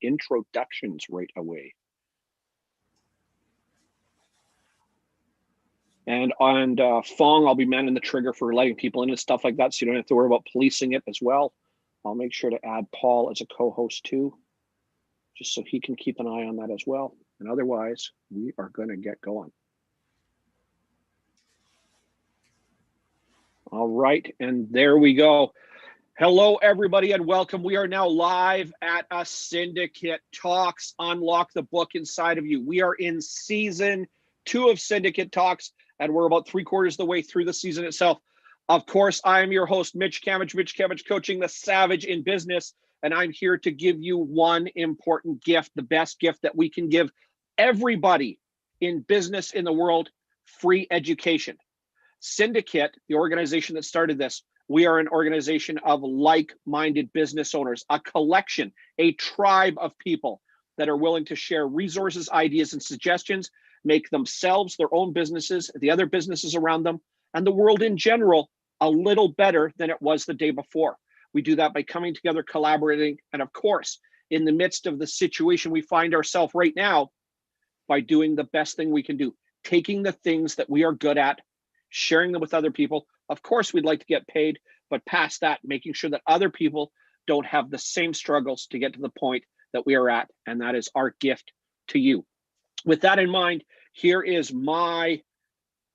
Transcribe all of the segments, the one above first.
introductions right away. And on Fong, I'll be manning the trigger for letting people in and stuff like that, so you don't have to worry about policing it as well. I'll make sure to add Paul as a co-host too, just so he can keep an eye on that as well. And otherwise, we are going to get going. All right, and there we go. Hello, everybody, and welcome. We are now live at a Syndicate Talks, Unlock the Book Inside of You. We are in season 2 of Syndicate Talks, and we're about 3/4 of the way through the season itself. Of course, I am your host, Mitch Kamich, coaching the savage in business, and I'm here to give you one important gift, the best gift that we can give everybody in business in the world: free education. Syndicate, the organization that started this, we are an organization of like-minded business owners, a collection, a tribe of people that are willing to share resources, ideas, and suggestions, make themselves, their own businesses, the other businesses around them, and the world in general a little better than it was the day before. We do that by coming together, collaborating, and of course, in the midst of the situation we find ourselves right now, by doing the best thing we can do, taking the things that we are good at, sharing them with other people. Of course, we'd like to get paid, but past that, making sure that other people don't have the same struggles to get to the point that we are at, and that is our gift to you. With that in mind, here is my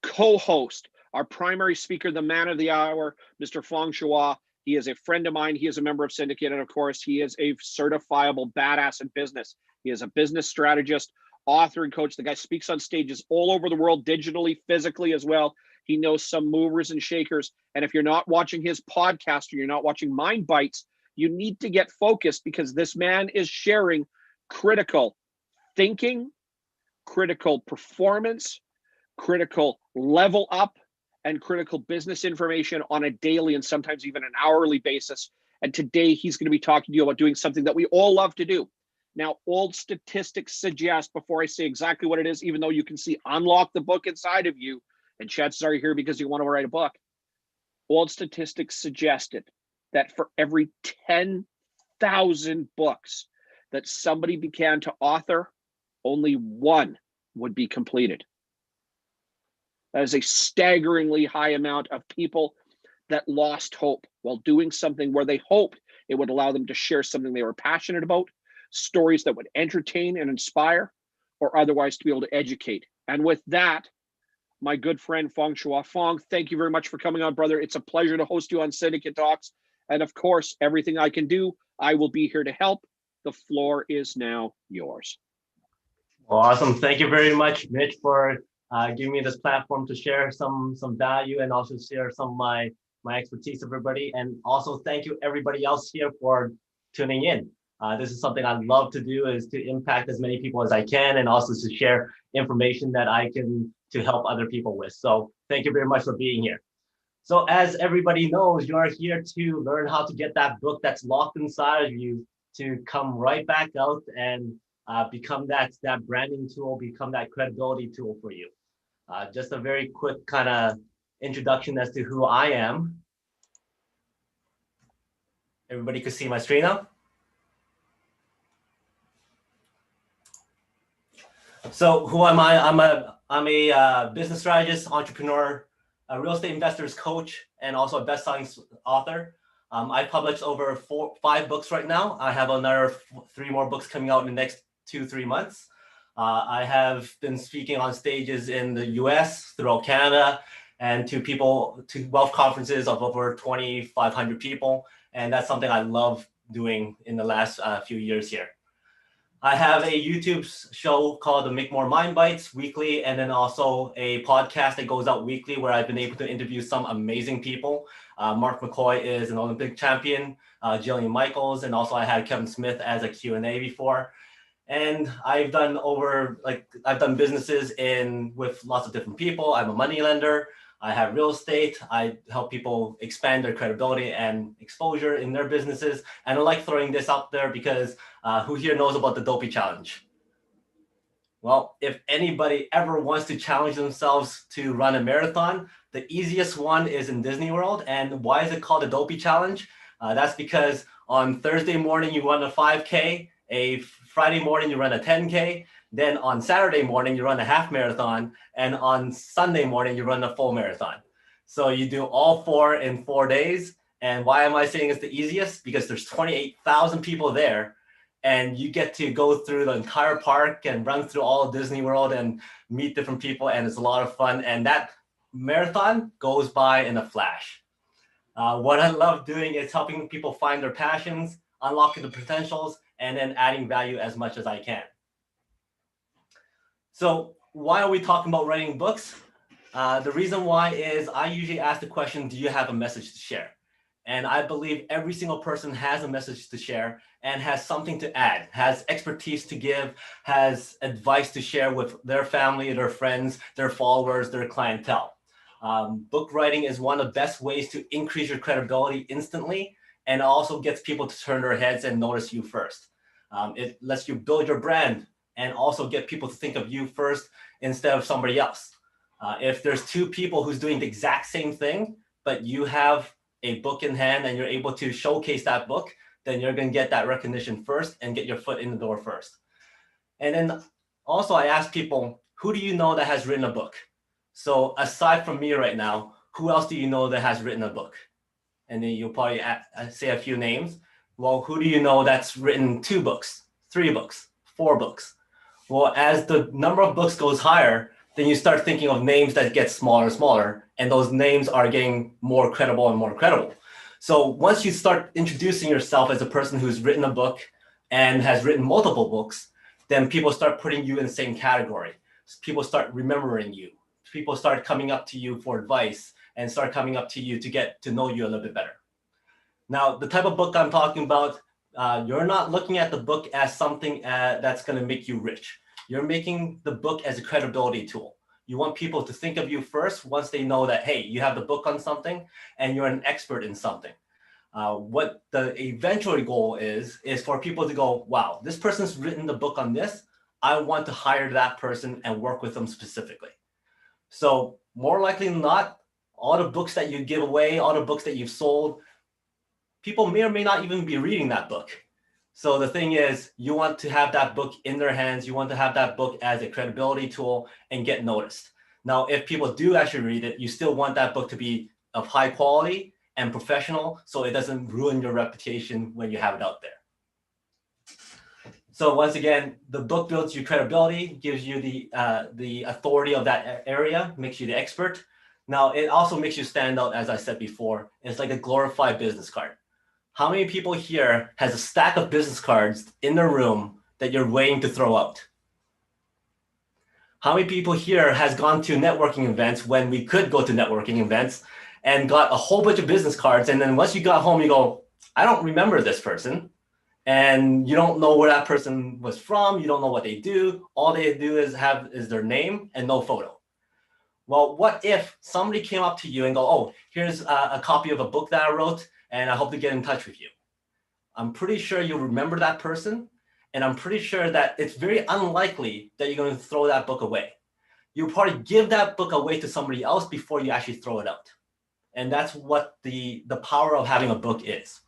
co-host, our primary speaker, the man of the hour, Mr. Fong Chua. He is a friend of mine. He is a member of Syndicate, and of course, he is a certifiable badass in business. He is a business strategist, author, and coach. The guy speaks on stages all over the world, digitally, physically as well. He knows some movers and shakers. And if you're not watching his podcast or you're not watching Mind Bites, you need to get focused, because this man is sharing critical thinking, critical performance, critical level up, and critical business information on a daily and sometimes even an hourly basis. And today he's going to be talking to you about doing something that we all love to do. Now, old statistics suggest, before I say exactly what it is, even though you can see Unlock the Book Inside of You, and chances are you're here because you want to write a book, old statistics suggested that for every 10,000 books that somebody began to author, only one would be completed. That is a staggeringly high amount of people that lost hope while doing something where they hoped it would allow them to share something they were passionate about, stories that would entertain and inspire, or otherwise to be able to educate. And with that, my good friend Fong Chua. Fong, thank you very much for coming on, brother. It's a pleasure to host you on Syndicate Talks. And of course, everything I can do, I will be here to help. The floor is now yours. Well, awesome. Thank you very much, Mitch, for giving me this platform to share some value and also share some of my expertise with everybody. And also thank you everybody else here for tuning in. This is something I love to do, is to impact as many people as I can, and also to share information that I can to help other people with. So thank you very much for being here. So as everybody knows, you're here to learn how to get that book that's locked inside of you to come right back out and become that branding tool, become that credibility tool for you. Just a very quick kind of introduction as to who I am. Everybody can see my screen now? So who am I? I'm a business strategist, entrepreneur, a real estate investors coach, and also a best-selling author. I published over 5 books right now. I have another 3 more books coming out in the next 2-3 months. I have been speaking on stages in the US, throughout Canada, and to wealth conferences of over 2,500 people. And that's something I love doing in the last few years here. I have a YouTube show called the Make More Mind Bites weekly, and then also a podcast that goes out weekly where I've been able to interview some amazing people. Mark McCoy is an Olympic champion, Jillian Michaels, and also I had Kevin Smith as a Q&A before. And I've done businesses with lots of different people. I'm a money lender. I have real estate. I help people expand their credibility and exposure in their businesses. And I like throwing this out there because who here knows about the dopey challenge? Well, if anybody ever wants to challenge themselves to run a marathon, the easiest one is in Disney World. And why is it called the dopey challenge? That's because on Thursday morning, you run a 5K. A Friday morning, you run a 10K. Then on Saturday morning, you run a half marathon. And on Sunday morning, you run a full marathon. So you do all 4 in 4 days. And why am I saying it's the easiest? Because there's 28,000 people there. And you get to go through the entire park and run through all of Disney World and meet different people. And it's a lot of fun. And that marathon goes by in a flash. What I love doing is helping people find their passions, unlocking the potentials, and then adding value as much as I can. So why are we talking about writing books? The reason why is I usually ask the question, do you have a message to share? And I believe every single person has a message to share and has something to add, has expertise to give, has advice to share with their family, their friends, their followers, their clientele. Book writing is one of the best ways to increase your credibility instantly, and also gets people to turn their heads and notice you first. It lets you build your brand and also get people to think of you first instead of somebody else. If there's 2 people who's doing the exact same thing, but you have a book in hand and you're able to showcase that book, then you're going to get that recognition first and get your foot in the door first. And then also I ask people, who do you know that has written a book? So aside from me right now, who else do you know that has written a book? And then you'll probably say a few names. Well, who do you know that's written 2 books, 3 books, 4 books? Well, as the number of books goes higher, then you start thinking of names that get smaller and smaller, and those names are getting more credible and more credible. So once you start introducing yourself as a person who's written a book and has written multiple books, then people start putting you in the same category. People start remembering you. People start coming up to you for advice and start coming up to you to get to know you a little bit better. Now, the type of book I'm talking about, you're not looking at the book as something that's going to make you rich. You're making the book as a credibility tool. You want people to think of you first once they know that, hey, you have the book on something and you're an expert in something. What the eventual goal is for people to go, wow, this person's written the book on this. I want to hire that person and work with them specifically. So more likely than not, all the books that you give away, all the books that you've sold, people may or may not even be reading that book. So the thing is, you want to have that book in their hands. You want to have that book as a credibility tool and get noticed. Now, if people do actually read it, you still want that book to be of high quality and professional, so it doesn't ruin your reputation when you have it out there. So once again, the book builds your credibility, gives you the authority of that area, makes you the expert. Now, it also makes you stand out, as I said before. It's like a glorified business card. How many people here has a stack of business cards in their room that you're waiting to throw out? How many people here has gone to networking events when we could go to networking events and got a whole bunch of business cards, and then once you got home, you go, I don't remember this person. And you don't know where that person was from. You don't know what they do. All they do is their name and no photo. Well, what if somebody came up to you and go, oh, here's a copy of a book that I wrote, and I hope to get in touch with you. I'm pretty sure you'll remember that person. And I'm pretty sure that it's very unlikely that you're going to throw that book away. You'll probably give that book away to somebody else before you actually throw it out. And that's what the power of having a book is.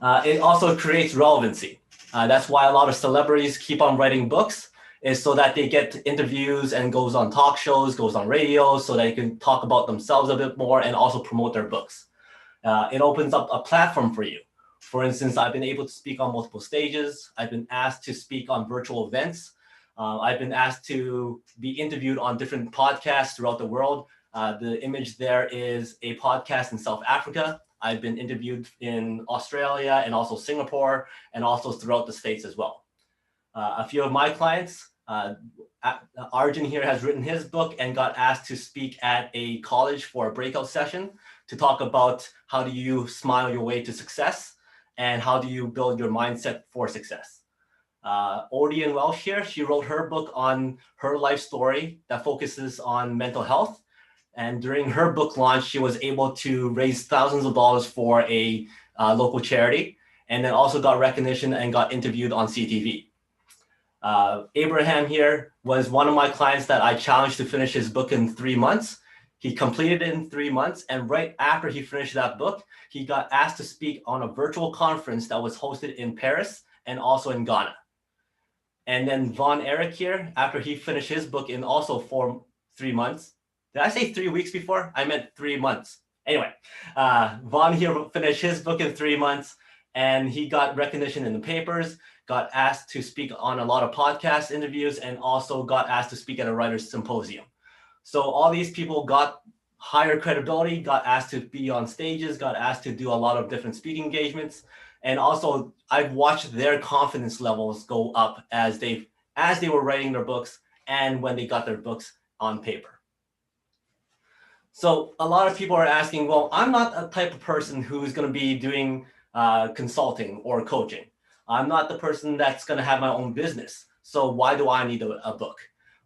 It also creates relevancy. That's why a lot of celebrities keep on writing books, is so that they get interviews and goes on talk shows, goes on radio, so they can talk about themselves a bit more and also promote their books. It opens up a platform for you. For instance, I've been able to speak on multiple stages. I've been asked to speak on virtual events. I've been asked to be interviewed on different podcasts throughout the world. The image there is a podcast in South Africa. I've been interviewed in Australia and also Singapore and also throughout the States as well. A few of my clients, Arjun here has written his book and got asked to speak at a college for a breakout session to talk about how do you smile your way to success and how do you build your mindset for success. Odie Welsh here, she wrote her book on her life story that focuses on mental health. And during her book launch, she was able to raise thousands of dollars for a local charity, and then also got recognition and got interviewed on CTV. Abraham here was one of my clients that I challenged to finish his book in 3 months. He completed it in 3 months, and right after he finished that book, he got asked to speak on a virtual conference that was hosted in Paris and also in Ghana. And then Von Eric here, after he finished his book in also 3 months. Did I say 3 weeks before? I meant 3 months. Anyway, Von here finished his book in 3 months, and he got recognition in the papers, got asked to speak on a lot of podcast interviews, and also got asked to speak at a writer's symposium. So all these people got higher credibility, got asked to be on stages, got asked to do a lot of different speaking engagements. And also I've watched their confidence levels go up as they were writing their books and when they got their books on paper. So a lot of people are asking, well, I'm not a type of person who's going to be doing consulting or coaching. I'm not the person that's going to have my own business. So why do I need a book?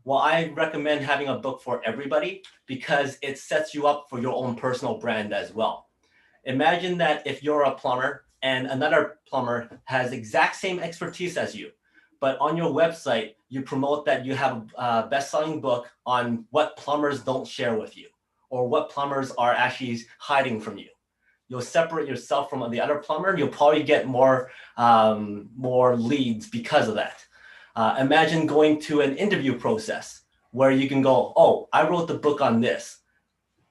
Well, I recommend having a book for everybody because it sets you up for your own personal brand as well. Imagine that if you're a plumber and another plumber has exact same expertise as you, but on your website, you promote that you have a best-selling book on what plumbers don't share with you or what plumbers are actually hiding from you. You'll separate yourself from the other plumber. You'll probably get more leads because of that. Imagine going to an interview process where you can go, oh, I wrote the book on this.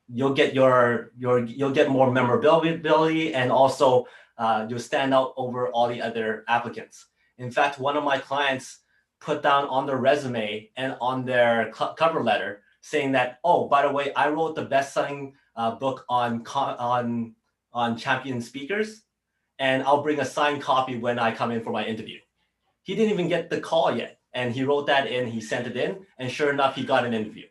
You'll get you'll get more memorability, and also you'll stand out over all the other applicants. In fact, one of my clients put down on their resume and on their cover letter saying that, oh, by the way, I wrote the best-selling book on champion speakers, and I'll bring a signed copy when I come in for my interview. He didn't even get the call yet, and he wrote that in, he sent it in, and sure enough, he got an interview.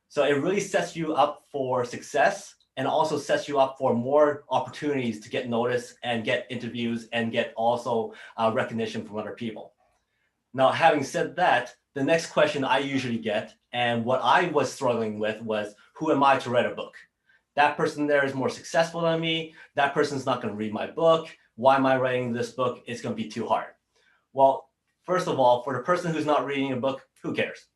So it really sets you up for success and also sets you up for more opportunities to get noticed and get interviews and get also recognition from other people. Now, having said that, the next question I usually get, and what I was struggling with, was, who am I to write a book? That person there is more successful than me. That person's not going to read my book. Why am I writing this book? It's going to be too hard. Well, first of all, for the person who's not reading a book, who cares?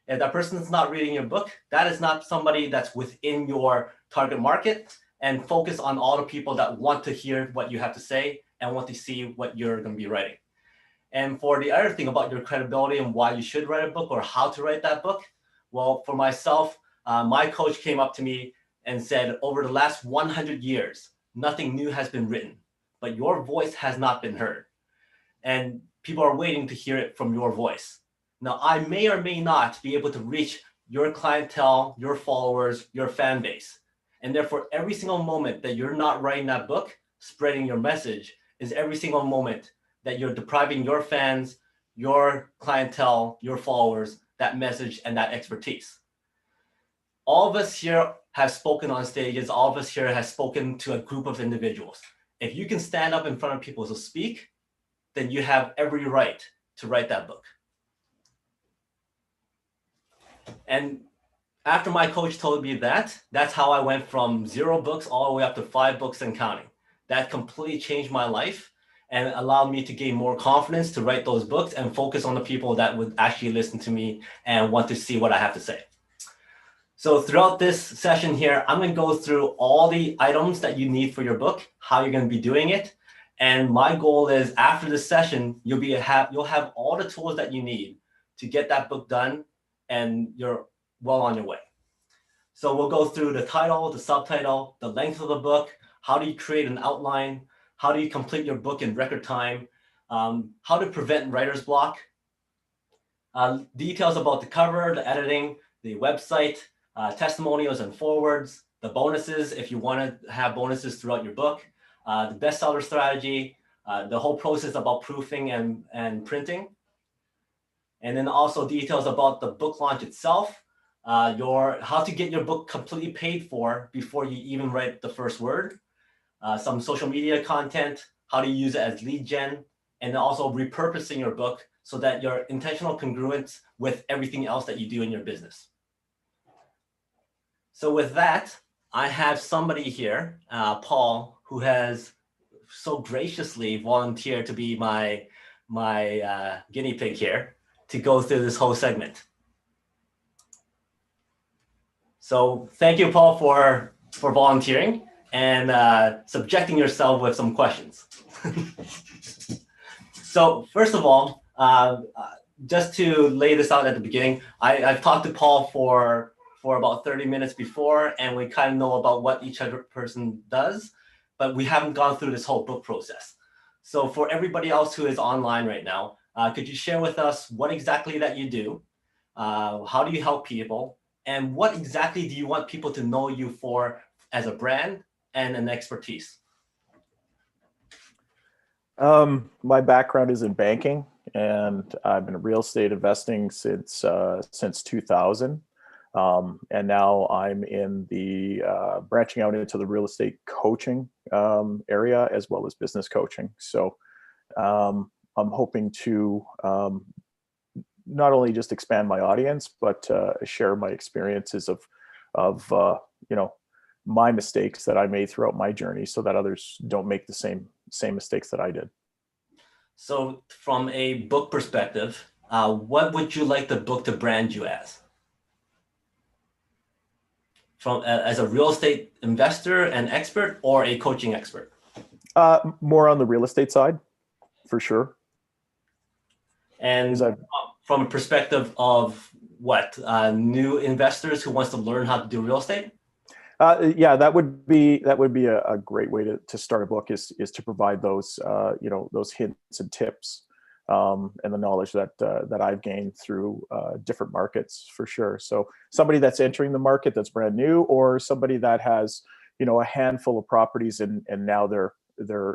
If that person is not reading your book, that is not somebody that's within your target market, and focus on all the people that want to hear what you have to say and want to see what you're going to be writing. And for the other thing about your credibility and why you should write a book or how to write that book, well, for myself, my coach came up to me and said, over the last 100 years, nothing new has been written, but your voice has not been heard. And people are waiting to hear it from your voice. Now, I may or may not be able to reach your clientele, your followers, your fan base. And therefore, every single moment that you're not writing that book, spreading your message, is every single moment that you're depriving your fans, your clientele, your followers, that message and that expertise. All of us here have spoken on stages. All of us here have spoken to a group of individuals. If you can stand up in front of people to speak, then you have every right to write that book. And after my coach told me that, that's how I went from 0 books all the way up to 5 books and counting. That completely changed my life and allowed me to gain more confidence to write those books and focus on the people that would actually listen to me and want to see what I have to say. So throughout this session here, I'm going to go through all the items that you need for your book, how you're going to be doing it. And my goal is, after this session, you'll have all the tools that you need to get that book done, and you're well on your way. So we'll go through the title, the subtitle, the length of the book, how do you create an outline, how do you complete your book in record time, how to prevent writer's block, details about the cover, the editing, the website, testimonials and forwards, the bonuses if you want to have bonuses throughout your book, the bestseller strategy, the whole process about proofing and printing. And then also details about the book launch itself, how to get your book completely paid for before you even write the first word, some social media content, how to use it as lead gen, and also repurposing your book so that you're intentional congruent with everything else that you do in your business. So with that, I have somebody here, Paul, who has so graciously volunteered to be my guinea pig here to go through this whole segment. So thank you, Paul, for volunteering and subjecting yourself with some questions. So first of all, just to lay this out at the beginning, I've talked to Paul for about 30 minutes before, and we kind of know about what each other person does, but we haven't gone through this whole book process. So for everybody else who is online right now, could you share with us what exactly that you do? How do you help people? And what exactly do you want people to know you for as a brand and an expertise? My background is in banking, and I've been in real estate investing since 2000. And now I'm in the branching out into the real estate coaching area as well as business coaching. So I'm hoping to not only just expand my audience, but share my experiences of my mistakes that I made throughout my journey, so that others don't make the same mistakes that I did. So from a book perspective, what would you like the book to brand you as? As a real estate investor and expert, or a coaching expert? More on the real estate side, for sure. And from a perspective of what, new investors who wants to learn how to do real estate? Yeah, that would be a great way to start a book, is to provide those those hints and tips and the knowledge that I've gained through different markets, for sure. So somebody that's entering the market that's brand new, or somebody that has a handful of properties and now they're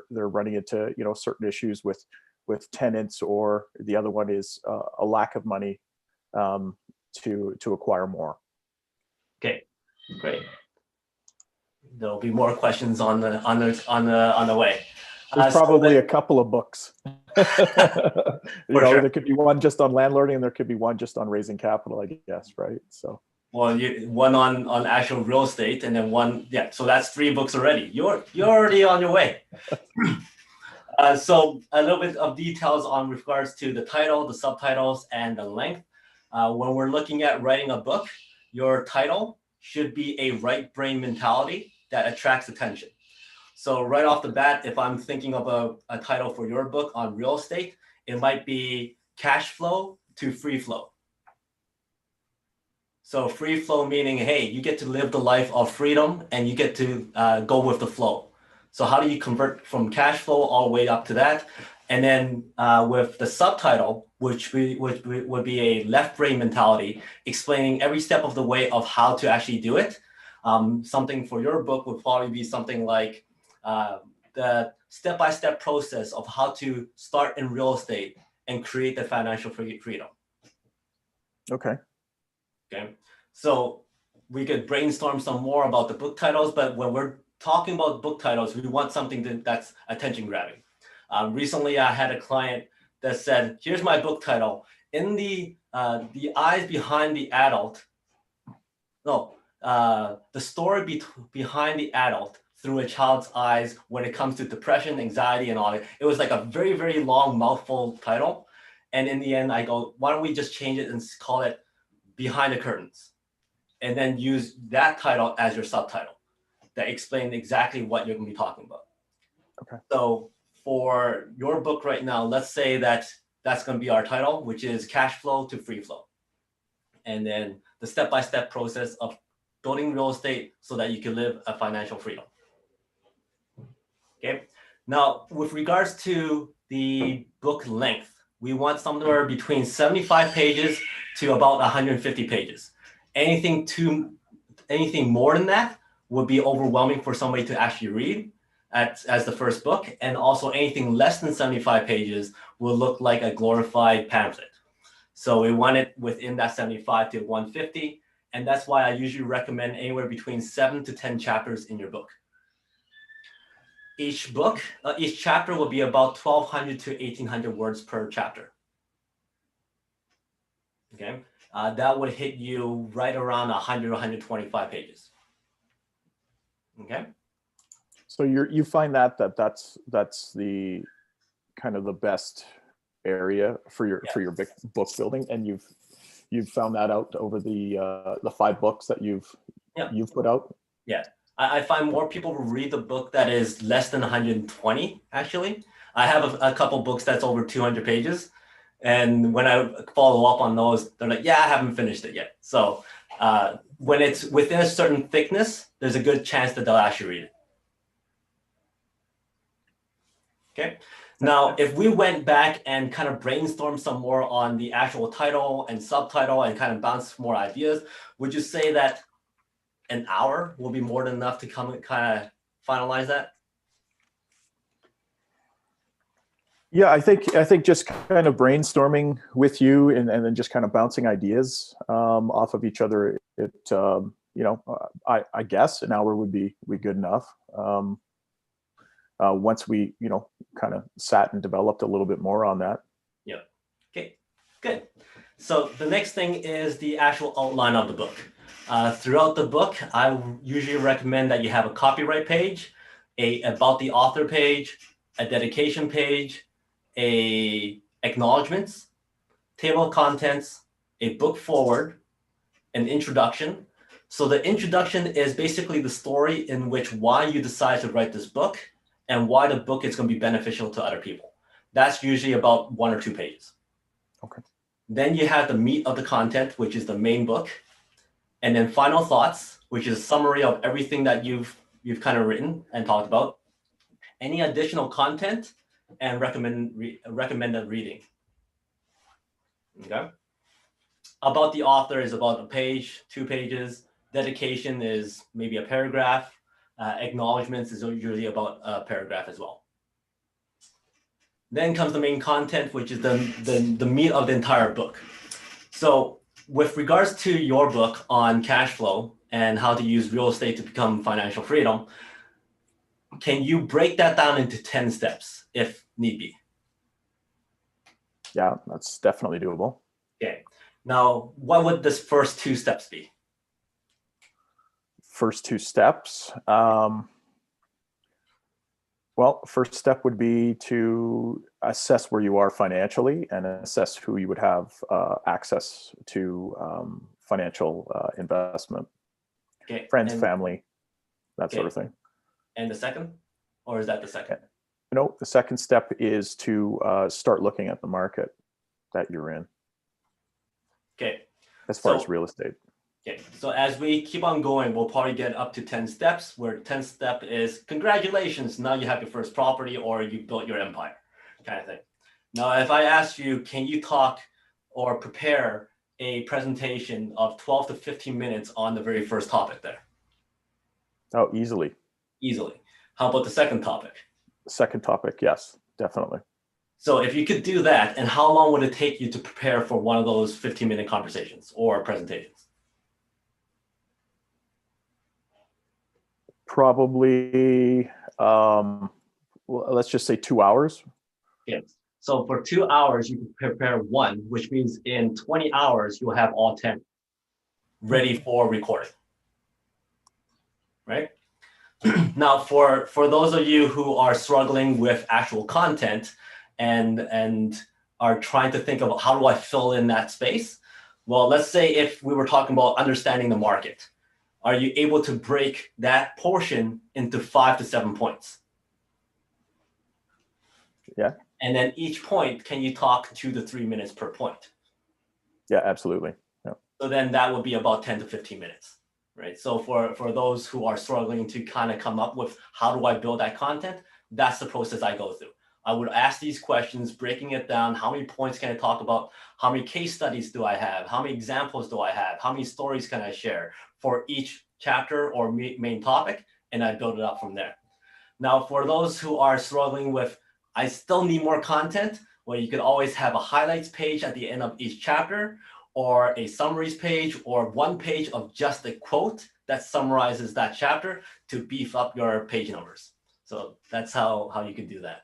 running into certain issues with tenants, or the other one is a lack of money to acquire more. Okay, great. There'll be more questions on the way. There's probably a couple of books. There could be one just on landlording, and there could be one just on raising capital, I guess, right? So. Well, one on actual real estate, and then one, yeah. So that's 3 books already. You're already on your way. So a little bit of details on regards to the title, the subtitles, and the length. When we're looking at writing a book, your title should be a right brain mentality that attracts attention. So right off the bat, if I'm thinking of a title for your book on real estate, it might be Cash Flow to Free Flow. So free flow meaning, hey, you get to live the life of freedom and you get to go with the flow. So how do you convert from cash flow all the way up to that? And then with the subtitle, which would be a left brain mentality, explaining every step of the way of how to actually do it. Something for your book would probably be something like the step-by-step process of how to start in real estate and create the financial freedom. Okay. Okay. So we could brainstorm some more about the book titles, but when we're talking about book titles, we want something that's attention grabbing. Recently, I had a client that said, here's my book title. In the eyes behind the adult, the story behind the adult through a child's eyes when it comes to depression, anxiety, and all that. It was like a very, very long mouthful title. And in the end, I go, why don't we just change it and call it Behind the Curtains? And then use that title as your subtitle that explains exactly what you're going to be talking about. Okay. So for your book right now, let's say that's going to be our title, which is Cash Flow to Free Flow. And then the step-by-step process of building real estate so that you can live a financial freedom. Okay. Now, with regards to the book length, we want somewhere between 75 pages to about 150 pages. Anything more than that would be overwhelming for somebody to actually read as the first book. And also anything less than 75 pages will look like a glorified pamphlet. So we want it within that 75 to 150. And that's why I usually recommend anywhere between 7 to 10 chapters in your book. Each chapter will be about 1,200 to 1,800 words per chapter. Okay, that would hit you right around 100, 125 pages. Okay. So you find that's the kind of the best area for your book building, and you've found that out over the 5 books that you've put out. Yeah, I find more people read the book that is less than 120 actually, I have a couple books that's over 200 pages. And when I follow up on those, they're like, yeah, I haven't finished it yet. So when it's within a certain thickness, there's a good chance that they'll actually read it. Okay. Now, if we went back and kind of brainstormed some more on the actual title and subtitle and kind of bounce more ideas, would you say that an hour will be more than enough to come and kind of finalize that? Yeah, I think just kind of brainstorming with you and then just kind of bouncing ideas off of each other. I guess an hour would be good enough. Once we, kind of sat and developed a little bit more on that. Yeah. Okay, good. So the next thing is the actual outline of the book. Throughout the book, I usually recommend that you have a copyright page, a about the author page, a dedication page, a acknowledgements, table of contents, a book forward, an introduction. So the introduction is basically the story in which why you decide to write this book and why the book is going to be beneficial to other people. That's usually about 1 or 2 pages. Okay. Then you have the meat of the content, which is the main book. And then final thoughts, which is a summary of everything that you've kind of written and talked about. Any additional content and recommended reading. Okay. About the author is about a page, 2 pages. Dedication is maybe a paragraph. Acknowledgements is usually about a paragraph as well. Then comes the main content, which is the meat of the entire book. So with regards to your book on cash flow and how to use real estate to become financial freedom, can you break that down into 10 steps if need be? Yeah, that's definitely doable. Okay. Now, what would this first 2 steps be? First 2 steps. Well, first step would be to assess where you are financially and assess who you would have access to financial investment. Okay. Friends, family, that sort of thing. And the second? Or is that the second? No, the second step is to start looking at the market that you're in. Okay. As far as real estate. Okay, so as we keep on going, we'll probably get up to 10 steps, where 10th step is congratulations, now you have your first property or you built your empire kind of thing. Now, if I ask you, can you talk or prepare a presentation of 12 to 15 minutes on the very first topic there? Oh, easily. Easily. How about the second topic? The second topic, yes, definitely. So if you could do that, and how long would it take you to prepare for one of those 15-minute conversations or presentations? Probably, well, let's just say 2 hours. Yes. So for 2 hours, you can prepare 1, which means in 20 hours, you'll have all 10 ready for recording, right? Now, for those of you who are struggling with actual content and are trying to think of how do I fill in that space? Well, let's say if we were talking about understanding the market, are you able to break that portion into 5 to 7 points? Yeah. And then each point, can you talk 2 to 3 minutes per point? Yeah, absolutely. Yeah. So then that would be about 10 to 15 minutes, right? So for those who are struggling to kind of come up with how do I build that content, that's the process I go through. I would ask these questions, breaking it down. How many points can I talk about? How many case studies do I have? How many examples do I have? How many stories can I share for each chapter or main topic? And I build it up from there. Now, for those who are struggling with, I still need more content, well, you could always have a highlights page at the end of each chapter, or a summaries page, or 1 page of just a quote that summarizes that chapter to beef up your page numbers. So that's how you can do that.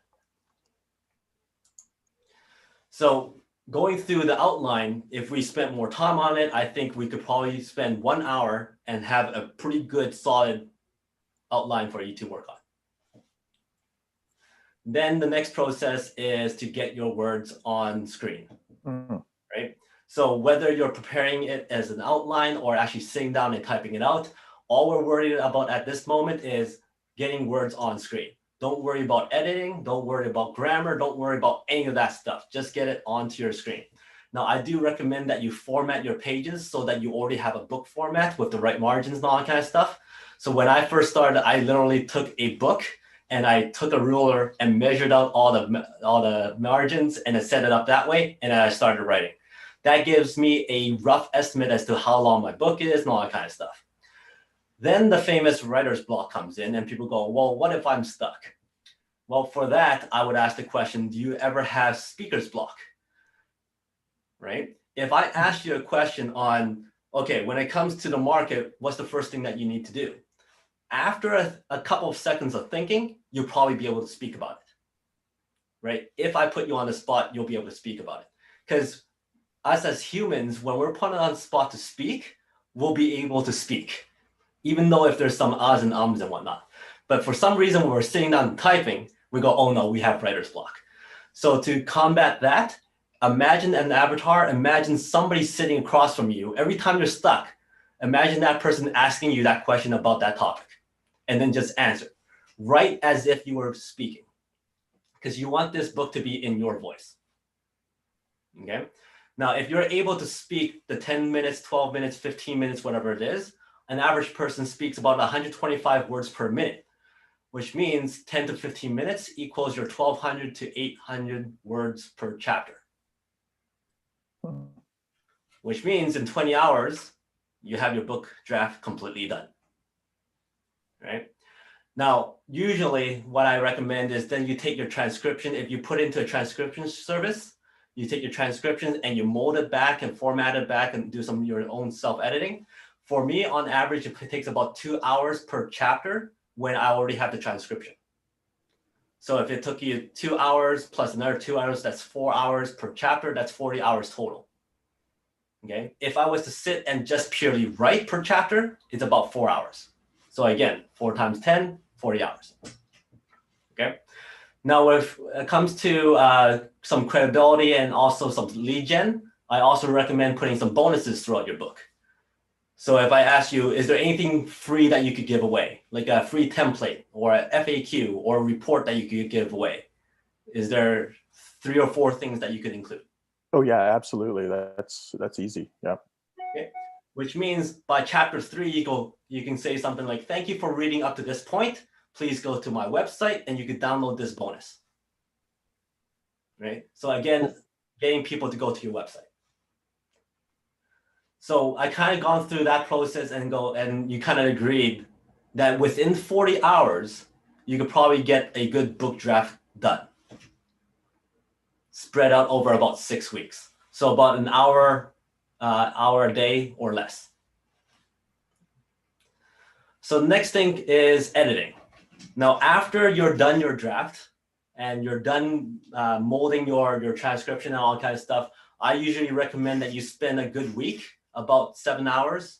So going through the outline, if we spent more time on it, I think we could probably spend 1 hour and have a pretty good solid outline for you to work on. Then the next process is to get your words on screen, right? So whether you're preparing it as an outline or actually sitting down and typing it out, all we're worried about at this moment is getting words on screen. Don't worry about editing. Don't worry about grammar. Don't worry about any of that stuff. Just get it onto your screen. Now, I do recommend that you format your pages so that you already have a book format with the right margins and all that kind of stuff. So when I first started, I literally took a book and I took a ruler and measured out all the margins and I set it up that way. And then I started writing. That gives me a rough estimate as to how long my book is and all that kind of stuff. Then the famous writer's block comes in and people go, well, what if I'm stuck? Well, for that, I would ask the question, do you ever have speaker's block? Right? If I ask you a question on, okay, when it comes to the market, what's the first thing that you need to do? After a couple of seconds of thinking, you'll probably be able to speak about it, right? If I put you on the spot, you'll be able to speak about it. Because us as humans, when we're put on the spot to speak, we'll be able to speak, even though if there's some ahs and ums and whatnot. But for some reason, when we're sitting down and typing, we go, oh no, we have writer's block. So to combat that, imagine an avatar, imagine somebody sitting across from you. Every time you're stuck, imagine that person asking you that question about that topic. And then just answer, right as if you were speaking, because you want this book to be in your voice. Okay. Now, if you're able to speak the 10 minutes, 12 minutes, 15 minutes, whatever it is, an average person speaks about 125 words per minute, which means 10 to 15 minutes equals your 1,200 to 800 words per chapter. Which means in 20 hours, you have your book draft completely done. Right? Now, usually what I recommend is then you take your transcription. If you put into a transcription service, you take your transcription and you mold it back and format it back and do some of your own self-editing. For me, on average, it takes about 2 hours per chapter when I already have the transcription. So if it took you 2 hours plus another 2 hours, that's 4 hours per chapter. That's 40 hours total. Okay. If I was to sit and just purely write per chapter, it's about 4 hours. So again, 4 times 10, 40 hours. Okay. Now, if it comes to some credibility and also some lead gen, I also recommend putting some bonuses throughout your book. So if I ask you, is there anything free that you could give away, like a free template or a FAQ or a report that you could give away? Is there 3 or 4 things that you could include? Oh yeah, absolutely. That's easy. Yeah. Okay. Which means by chapter 3, you can say something like, thank you for reading up to this point. Please go to my website and you can download this bonus. Right. So again, getting people to go to your website. So I kind of gone through that process and you kind of agreed that within 40 hours, you could probably get a good book draft done. Spread out over about 6 weeks. So about an hour a day or less. So the next thing is editing. Now, after you're done your draft and you're done molding your transcription and all that kind of stuff, I usually recommend that you spend a good week, about 7 hours.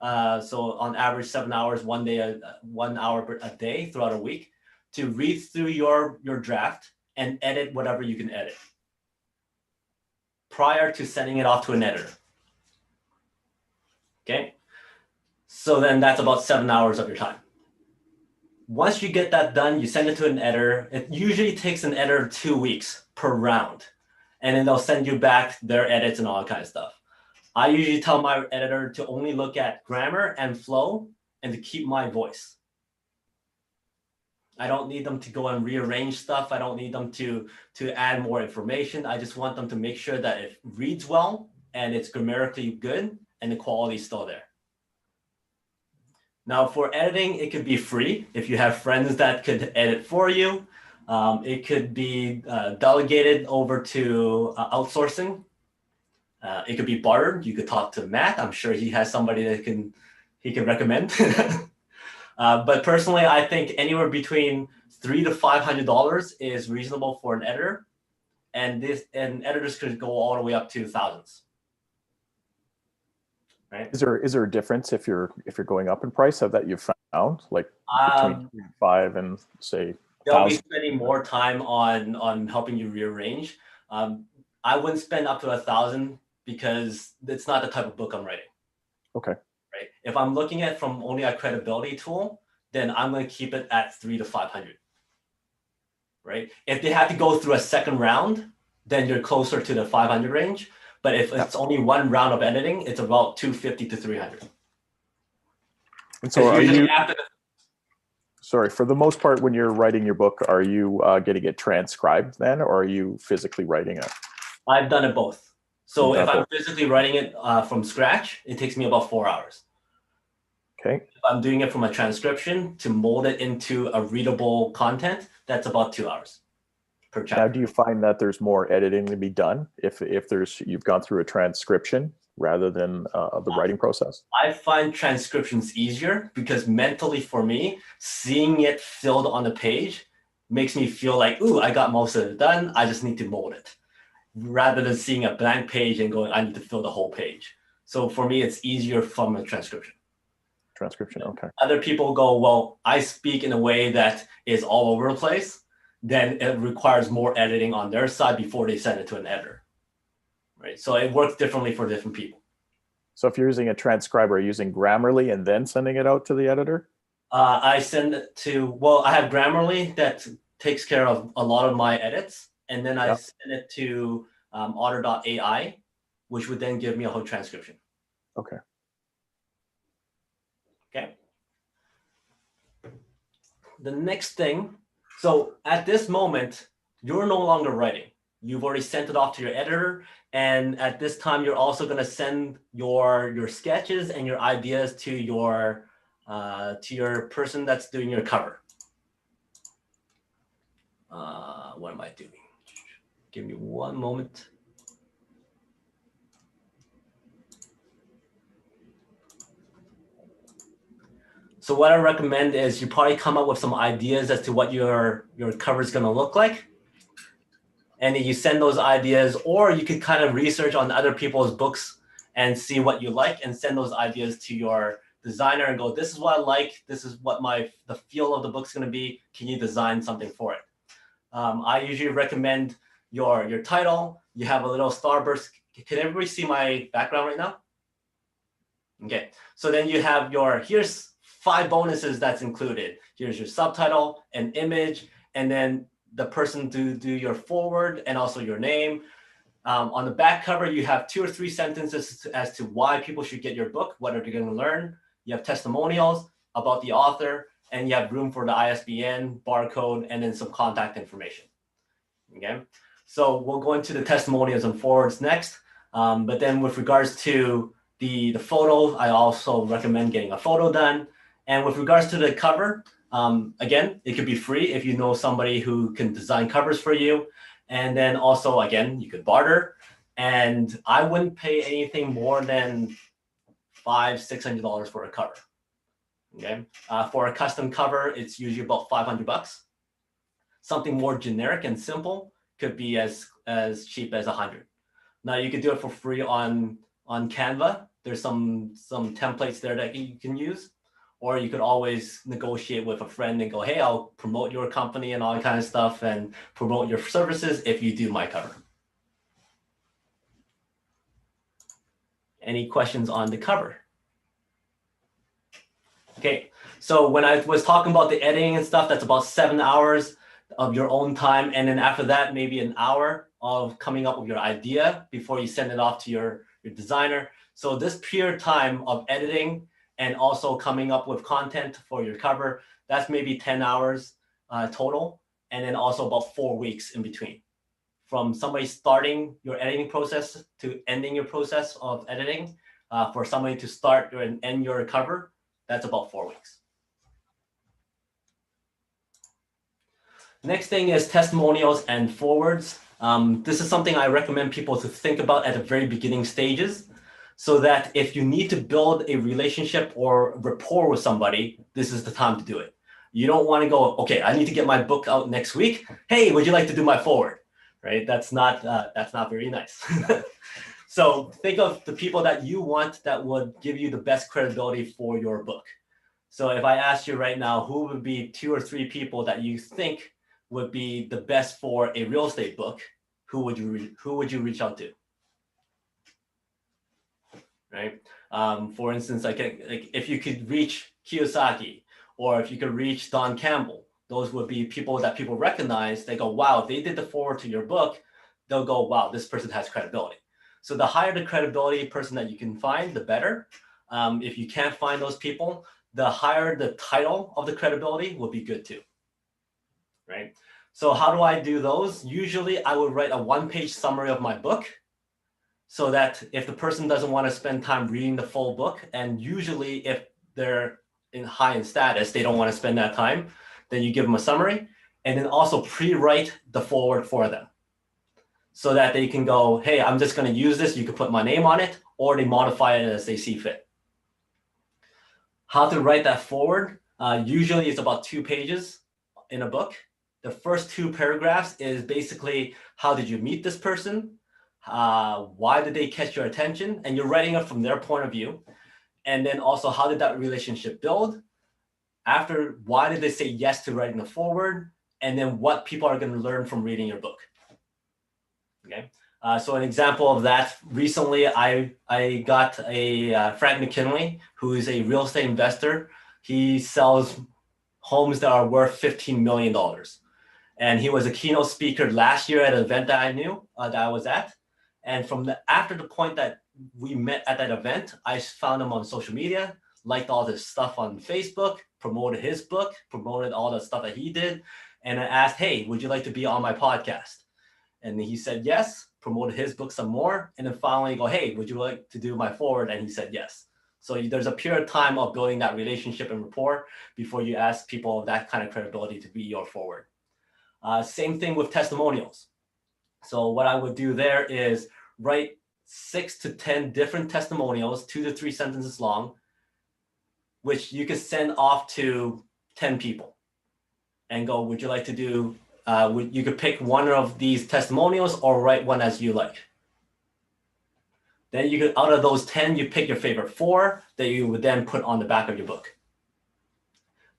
So on average, 7 hours, 1 day, 1 hour a day throughout a week to read through your draft and edit whatever you can edit prior to sending it off to an editor. Okay. So then that's about 7 hours of your time. Once you get that done, you send it to an editor. It usually takes an editor 2 weeks per round. And then they'll send you back their edits and all that kind of stuff. I usually tell my editor to only look at grammar and flow and to keep my voice. I don't need them to go and rearrange stuff. I don't need them to add more information. I just want them to make sure that it reads well and it's grammatically good and the quality is still there. Now for editing, it could be free if you have friends that could edit for you. It could be delegated over to outsourcing. It could be bartered. You could talk to Matt. I'm sure he has somebody that he can recommend. But personally, I think anywhere between $300 to $500 is reasonable for an editor, and editors could go all the way up to thousands. Right? Is there a difference if you're going up in price? Have that you've found, like between 3 and 5 and say? They'll be spending more time on helping you rearrange. I wouldn't spend up to 1,000 because it's not the type of book I'm writing. Okay. Right. If I'm looking at from only a credibility tool, then I'm going to keep it at 300 to 500. right? If they had to go through a second round, then you're closer to the 500 range. But if it's only one round of editing, it's about 250 to 300. And so are you, after sorry, for the most part, when you're writing your book, are you getting it transcribed then, or are you physically writing it? I've done it both. So if I'm physically writing it from scratch, it takes me about 4 hours. Okay. If I'm doing it from a transcription to mold it into a readable content, that's about 2 hours per chapter. Now, do you find that there's more editing to be done if you've gone through a transcription rather than the writing process? I find transcriptions easier because mentally for me, seeing it filled on the page makes me feel like, ooh, I got most of it done. I just need to mold it. Rather than seeing a blank page and going, I need to fill the whole page. So for me, it's easier from a transcription. Transcription, okay. Other people go, well, I speak in a way that is all over the place. Then it requires more editing on their side before they send it to an editor. Right? So it works differently for different people. So if you're using a transcriber, are you using Grammarly and then sending it out to the editor? I send it to, well, I have Grammarly that takes care of a lot of my edits. And then I send it to otter.ai, which would then give me a whole transcription. Okay. Okay. The next thing, so at this moment, you're no longer writing. You've already sent it off to your editor. And at this time, you're also going to send your sketches and your ideas to your person that's doing your cover. What am I doing? Give me one moment. So what I recommend is you probably come up with some ideas as to what your cover is going to look like. And then you send those ideas, or you could kind of research on other people's books and see what you like and send those ideas to your designer and go, this is what I like. This is what the feel of the book's going to be. Can you design something for it? I usually recommend your title. You have a little starburst. Can everybody see my background right now? Okay. So then you have here's 5 bonuses that's included. Here's your subtitle, an image, and then the person do your forward and also your name. On the back cover, you have 2 or 3 sentences as to why people should get your book, what are they going to learn. You have testimonials about the author, and you have room for the ISBN, barcode, and then some contact information. Okay, so we'll go into the testimonials and forwards next. But then with regards to the photo, I also recommend getting a photo done. And with regards to the cover, again, it could be free if you know somebody who can design covers for you. And then also, again, you could barter. And I wouldn't pay anything more than $500-600 for a cover. Okay, for a custom cover, it's usually about $500. Something more generic and simple could be as cheap as $100. Now you could do it for free on Canva. There's some templates there that you can use, or you could always negotiate with a friend and go, hey, I'll promote your company and all that kind of stuff and promote your services if you do my cover. Any questions on the cover? Okay, so when I was talking about the editing and stuff, that's about 7 hours of your own time. And then after that, maybe an hour of coming up with your idea before you send it off to your designer. So this period time of editing and also coming up with content for your cover, that's maybe 10 hours total. And then also about 4 weeks in between. From somebody starting your editing process to ending your process of editing, for somebody to start and end your cover, that's about 4 weeks. Next thing is testimonials and forwards. This is something I recommend people to think about at the very beginning stages, so that if you need to build a relationship or rapport with somebody, this is the time to do it. You don't want to go, okay, I need to get my book out next week. Hey, would you like to do my forward? Right? That's not very nice. So think of the people that you want that would give you the best credibility for your book. So if I asked you right now, who would be 2 or 3 people that you think would be the best for a real estate book, who would you reach out to? Right? For instance, like if you could reach Kiyosaki, or if you could reach Don Campbell, those would be people that people recognize. They go, wow, they did the forward to your book. They'll go, wow, this person has credibility. So the higher the credibility person that you can find, the better. If you can't find those people, the higher the title of the credibility will be good too, right? So how do I do those? Usually I would write a one-page summary of my book so that if the person doesn't want to spend time reading the full book, and usually if they're high in status, they don't want to spend that time, then you give them a summary and then also pre-write the forward for them so that they can go, hey, I'm just going to use this. You can put my name on it, or they modify it as they see fit. How to write that forward? Usually it's about 2 pages in a book. The first 2 paragraphs is basically, how did you meet this person? Why did they catch your attention? And you're writing it from their point of view. And then also, how did that relationship build? After, why did they say yes to writing the forward? And then what people are going to learn from reading your book. Okay. So an example of that, recently I got a Frank McKinley, who is a real estate investor. He sells homes that are worth $15 million. And he was a keynote speaker last year at an event that I knew, that I was at. And after the point that we met at that event, I found him on social media, liked all this stuff on Facebook, promoted his book, promoted all the stuff that he did. And I asked, hey, would you like to be on my podcast? And he said yes, promoted his book some more. And then finally go, hey, would you like to do my forward? And he said yes. So there's a period of time of building that relationship and rapport before you ask people of that kind of credibility to be your forward. Same thing with testimonials. So what I would do there is write 6 to 10 different testimonials, 2 to 3 sentences long, which you could send off to 10 people and go, would you like to do, you could pick one of these testimonials or write one as you like. Then you could, out of those 10, you pick your favorite 4 that you would then put on the back of your book.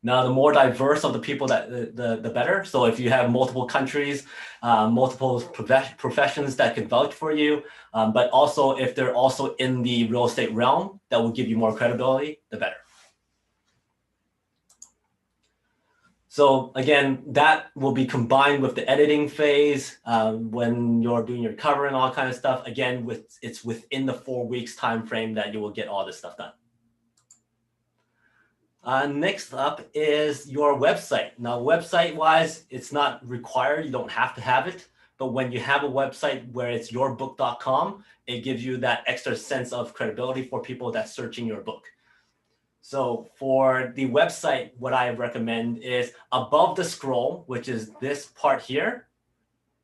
Now, the more diverse of the people, that the better. So if you have multiple countries, multiple professions that can vouch for you, but also if they're also in the real estate realm, that will give you more credibility, the better. So again, that will be combined with the editing phase when you're doing your cover and all kind of stuff. Again, it's within the 4 weeks time frame that you will get all this stuff done. Next up is your website. Now, website-wise, it's not required. You don't have to have it. But when you have a website where it's yourbook.com, it gives you that extra sense of credibility for people that's searching your book. So for the website, what I recommend is above the scroll, which is this part here,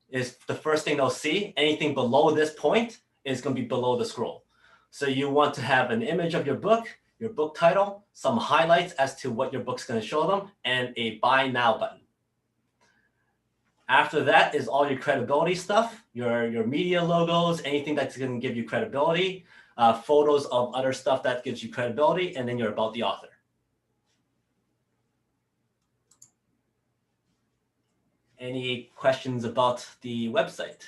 is the first thing they'll see. Anything below this point is going to be below the scroll. So you want to have an image of your book title, some highlights as to what your book's going to show them, and a buy now button. After that is all your credibility stuff, your media logos, anything that's going to give you credibility, photos of other stuff that gives you credibility, and then you're about the author. Any questions about the website?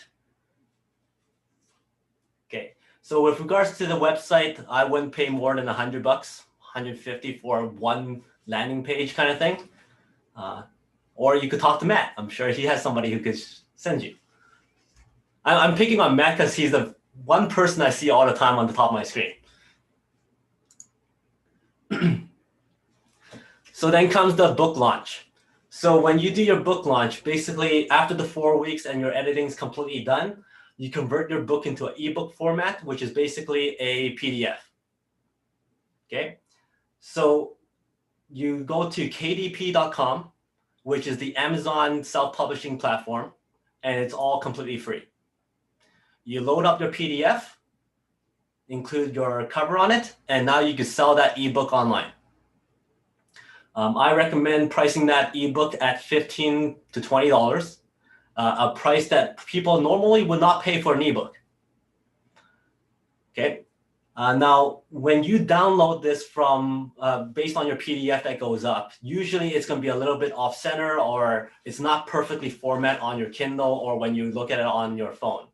Okay. So with regards to the website, I wouldn't pay more than $100, $150 for one landing page kind of thing. Or you could talk to Matt. I'm sure he has somebody who could send you. I'm picking on Matt because he's the one person I see all the time on the top of my screen. So then comes the book launch. So when you do your book launch, basically after the 4 weeks and your editing is completely done, you convert your book into an ebook format, which is basically a PDF. Okay, so you go to kdp.com, which is the Amazon self-publishing platform, and it's all completely free. You load up your PDF, include your cover on it, and now you can sell that ebook online. I recommend pricing that ebook at $15 to $20. A price that people normally would not pay for an ebook. Okay. Now, when you download this from based on your PDF that goes up, usually it's going to be a little bit off center, or it's not perfectly formatted on your Kindle, or when you look at it on your phone.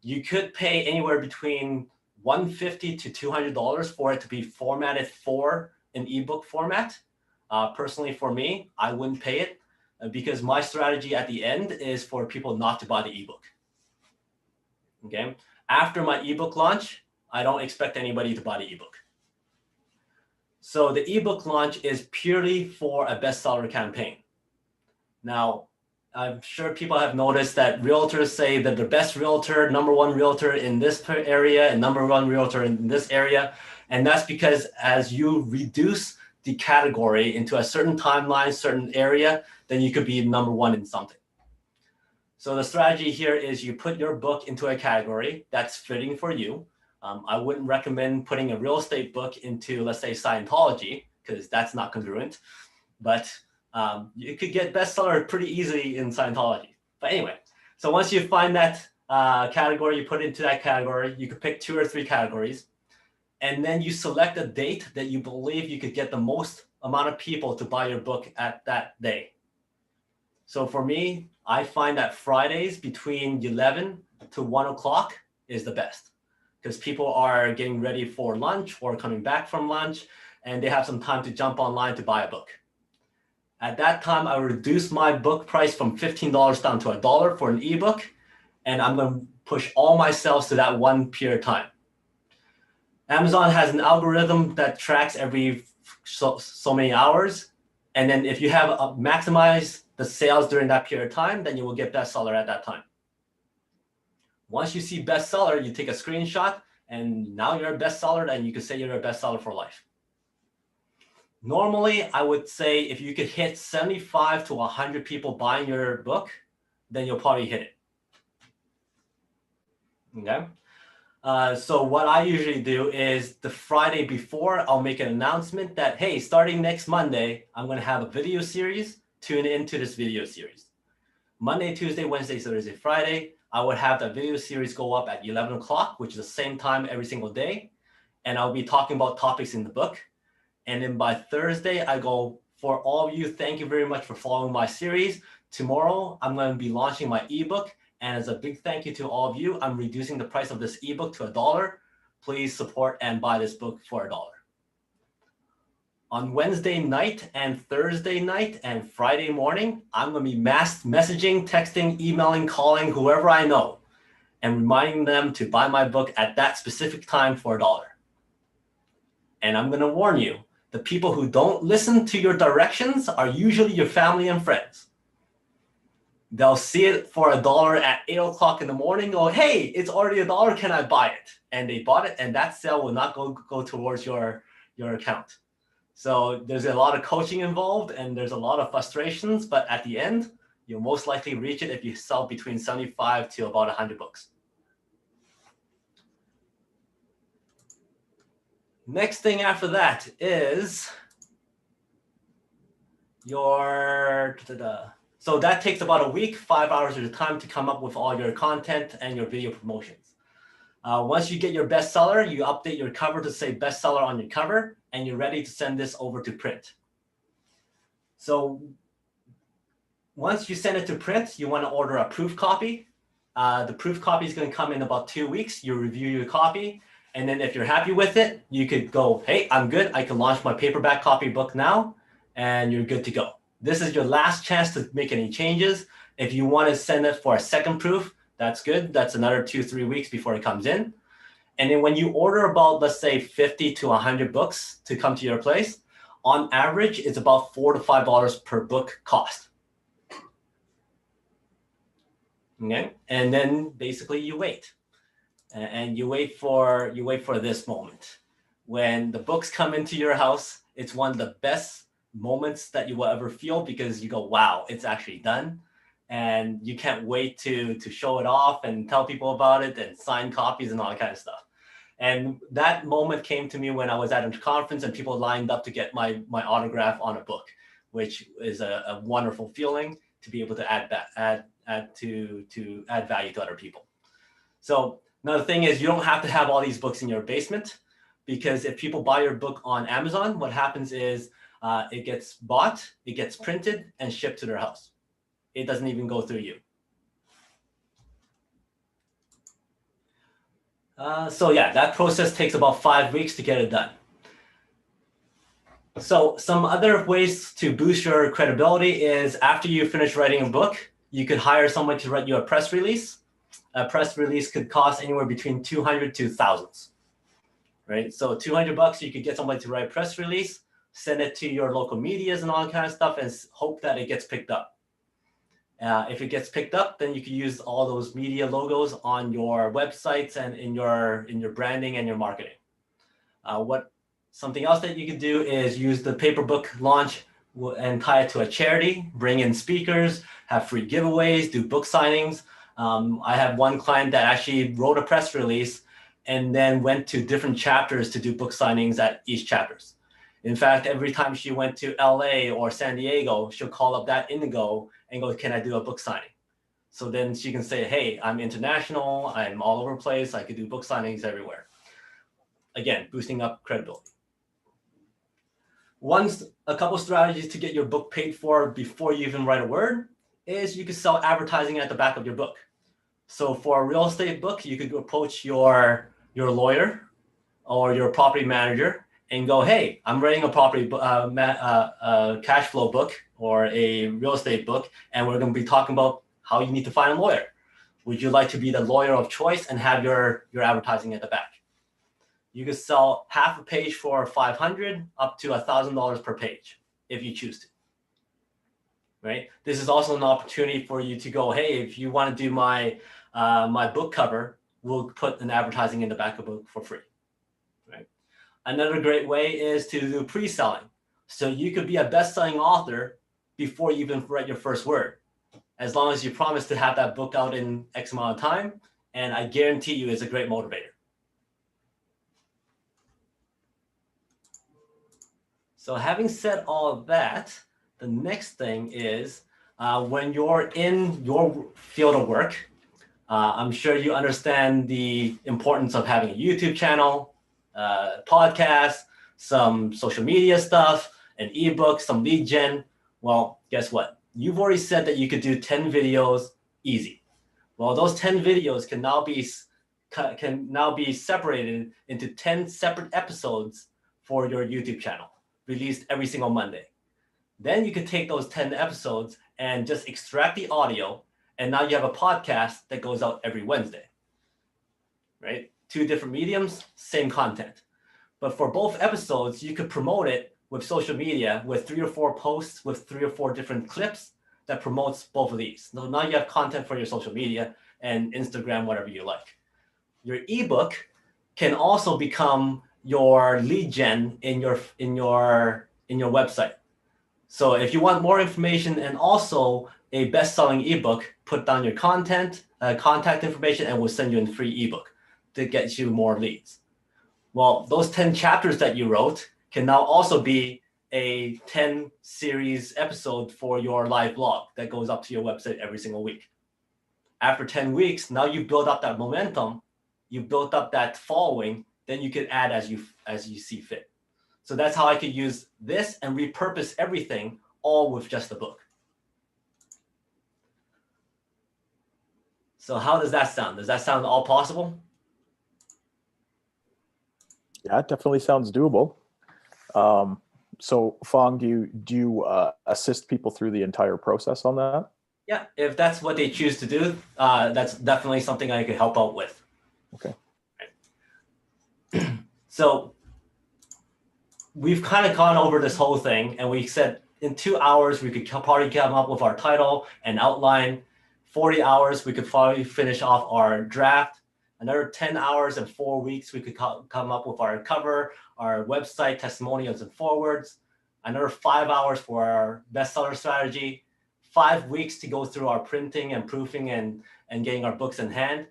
You could pay anywhere between $150 to $200 for it to be formatted for an ebook format. Personally, for me, I wouldn't pay it. because my strategy at the end is for people not to buy the ebook. Okay. After my ebook launch, I don't expect anybody to buy the ebook. So the ebook launch is purely for a bestseller campaign. Now, I'm sure people have noticed that realtors say that the best realtor, number one realtor in this area and number one realtor in this area. And that's because as you reduce the category into a certain timeline, certain area, then you could be number one in something. So the strategy here is you put your book into a category that's fitting for you. I wouldn't recommend putting a real estate book into, let's say, Scientology, because that's not congruent. But you could get bestseller pretty easily in Scientology. But anyway, so once you find that category, you put it into that category, you could pick 2 or 3 categories. And then you select a date that you believe you could get the most amount of people to buy your book at that day. So for me, I find that Fridays between 11 to 1 o'clock is the best, because people are getting ready for lunch or coming back from lunch, and they have some time to jump online to buy a book. At that time, I reduce my book price from $15 down to $1 for an ebook, and I'm going to push all my sales to that one period of time. Amazon has an algorithm that tracks every so many hours. And then if you have maximize the sales during that period of time, then you will get bestseller at that time. Once you see bestseller, you take a screenshot, and now you're a bestseller, and you can say you're a bestseller for life. Normally, I would say if you could hit 75 to 100 people buying your book, then you'll probably hit it. Okay. So what I usually do is the Friday before, I'll make an announcement that, hey, starting next Monday, I'm going to have a video series. Tune into this video series. Monday, Tuesday, Wednesday, Thursday, Friday, I would have that video series go up at 11 o'clock, which is the same time every single day. And I'll be talking about topics in the book. And then by Thursday, I go, for all of you, thank you very much for following my series. Tomorrow, I'm going to be launching my ebook. And as a big thank you to all of you, I'm reducing the price of this ebook to $1. Please support and buy this book for $1. On Wednesday night and Thursday night and Friday morning, I'm going to be mass messaging, texting, emailing, calling whoever I know, and reminding them to buy my book at that specific time for $1. And I'm going to warn you, the people who don't listen to your directions are usually your family and friends. They'll see it for $1 at 8 o'clock in the morning, go, hey, it's already $1, can I buy it? And they bought it, and that sale will not go towards your account. So there's a lot of coaching involved, and there's a lot of frustrations, but at the end, you'll most likely reach it if you sell between 75 to about 100 books. Next thing after that is your... So that takes about a week, 5 hours at a time to come up with all your content and your video promotions. Once you get your bestseller, you update your cover to say bestseller on your cover, and you're ready to send this over to print. So once you send it to print, you want to order a proof copy. The proof copy is going to come in about 2 weeks. You review your copy, and then if you're happy with it, you could go, hey, I'm good. I can launch my paperback copy book now, and you're good to go. This is your last chance to make any changes. If you want to send it for a second proof, that's good. That's another 2-3 weeks before it comes in. And then when you order about, let's say, 50 to 100 books to come to your place, on average, it's about $4 to $5 per book cost. Okay, and then basically you wait, and you wait for this moment when the books come into your house. It's one of the best moments that you will ever feel, because you go, wow, it's actually done. And you can't wait to show it off and tell people about it and sign copies and all that kind of stuff. And that moment came to me when I was at a conference and people lined up to get my autograph on a book, which is a wonderful feeling to be able to add value to other people. So now the thing is, you don't have to have all these books in your basement, because if people buy your book on Amazon, what happens is it gets bought, it gets printed and shipped to their house. It doesn't even go through you. So yeah, that process takes about 5 weeks to get it done. So some other ways to boost your credibility is after you finish writing a book, you could hire someone to write you a press release. A press release could cost anywhere between 200 to thousands, right? So 200 bucks, you could get somebody to write a press release, send it to your local medias and all that kind of stuff, and hope that it gets picked up. If it gets picked up, then you can use all those media logos on your websites and in your branding and your marketing. Something else that you could do is use the paper book launch and tie it to a charity, bring in speakers, have free giveaways, do book signings. I have one client that actually wrote a press release and then went to different chapters to do book signings at each chapters. In fact, every time she went to LA or San Diego, she'll call up that Indigo and go, can I do a book signing? So then she can say, hey, I'm international, I'm all over the place, I could do book signings everywhere. Again, boosting up credibility. A couple strategies to get your book paid for before you even write a word is you could sell advertising at the back of your book. So for a real estate book, you could approach your lawyer or your property manager and go, hey, I'm writing a property cash flow book or a real estate book, and we're going to be talking about how you need to find a lawyer. Would you like to be the lawyer of choice and have your advertising at the back? You could sell half a page for $500 up to $1,000 per page if you choose to. Right? This is also an opportunity for you to go, hey, if you want to do my book cover, we'll put an advertising in the back of the book for free. Right? Another great way is to do pre-selling. So you could be a best-selling author before you even write your first word, as long as you promise to have that book out in X amount of time, and I guarantee you it's a great motivator. So having said all of that, the next thing is when you're in your field of work, I'm sure you understand the importance of having a YouTube channel, podcast, some social media stuff, an ebook, some lead gen. Well, guess what? You've already said that you could do 10 videos easy. Well, those 10 videos can now be separated into 10 separate episodes for your YouTube channel, released every single Monday. Then you can take those 10 episodes and just extract the audio, and now you have a podcast that goes out every Wednesday, right? 2 different mediums, same content. But for both episodes, you could promote it with social media with 3 or 4 posts with 3 or 4 different clips that promotes both of these. So now you have content for your social media and Instagram, whatever you like. Your ebook can also become your lead gen in your website. So if you want more information and also a best-selling ebook, put down your contact information, and we'll send you a free ebook to get you more leads. Well, those 10 chapters that you wrote can now also be a 10 series episode for your live blog that goes up to your website every single week. After 10 weeks, now you build up that momentum, you built up that following, then you can add as you see fit. So that's how I could use this and repurpose everything all with just a book. So how does that sound? Does that sound all possible? Yeah, it definitely sounds doable. So Fong, do you assist people through the entire process on that? Yeah, if that's what they choose to do, that's definitely something I could help out with. Okay. So we've kind of gone over this whole thing, and we said in 2 hours, we could probably come up with our title and outline. 40 hours, we could probably finish off our draft. Another 10 hours and 4 weeks, we could come up with our cover, our website, testimonials, and forwards. Another 5 hours for our bestseller strategy. 5 weeks to go through our printing and proofing and getting our books in hand,